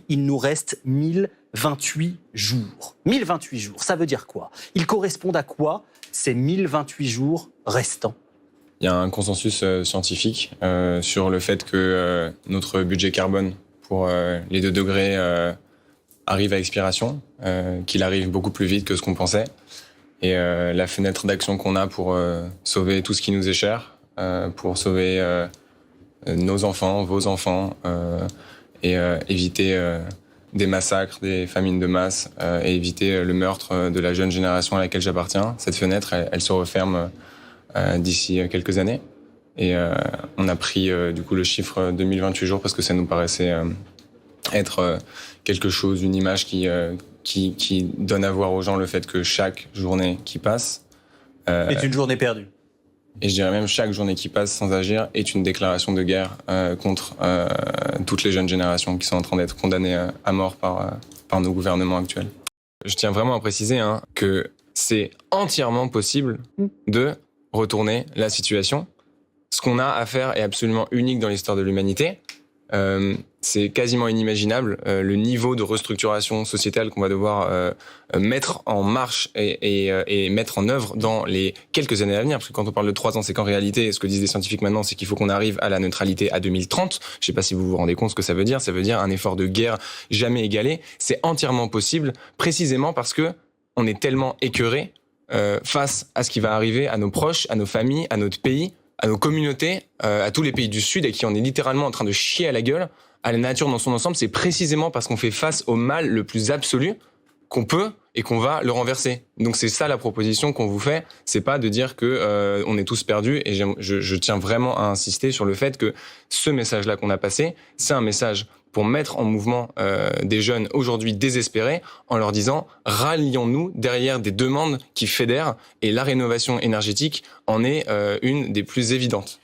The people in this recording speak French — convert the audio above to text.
il nous reste 1028 jours. 1028 jours, ça veut dire quoi? Ils correspondent à quoi, ces 1028 jours restants? Il y a un consensus scientifique sur le fait que notre budget carbone pour les 2 degrés arrive à expiration, qu'il arrive beaucoup plus vite que ce qu'on pensait. Et la fenêtre d'action qu'on a pour sauver tout ce qui nous est cher, pour sauver nos enfants, vos enfants, et éviter des massacres, des famines de masse, et éviter le meurtre de la jeune génération à laquelle j'appartiens. Cette fenêtre, elle se referme d'ici quelques années. Et on a pris du coup le chiffre 2028 jours parce que ça nous paraissait être quelque chose, une image qui donne à voir aux gens le fait que chaque journée qui passe est une journée perdue. Et je dirais même chaque journée qui passe sans agir est une déclaration de guerre contre toutes les jeunes générations qui sont en train d'être condamnées à mort par nos gouvernements actuels. Je tiens vraiment à préciser que c'est entièrement possible de retourner la situation. Ce qu'on a à faire est absolument unique dans l'histoire de l'humanité. C'est quasiment inimaginable le niveau de restructuration sociétale qu'on va devoir mettre en marche et mettre en œuvre dans les quelques années à venir. Parce que quand on parle de 3 ans, c'est qu'en réalité, ce que disent les scientifiques maintenant, c'est qu'il faut qu'on arrive à la neutralité à 2030. Je ne sais pas si vous vous rendez compte ce que ça veut dire. Ça veut dire un effort de guerre jamais égalé. C'est entièrement possible, précisément parce que on est tellement écœuré face à ce qui va arriver à nos proches, à nos familles, à notre pays, à nos communautés, à tous les pays du Sud, à qui on est littéralement en train de chier à la gueule, à la nature dans son ensemble. C'est précisément parce qu'on fait face au mal le plus absolu qu'on peut et qu'on va le renverser. Donc c'est ça la proposition qu'on vous fait. C'est pas de dire que on est tous perdus. Et je tiens vraiment à insister sur le fait que ce message-là qu'on a passé, c'est un message pour mettre en mouvement des jeunes aujourd'hui désespérés en leur disant « Rallions-nous derrière des demandes qui fédèrent » et la rénovation énergétique en est une des plus évidentes.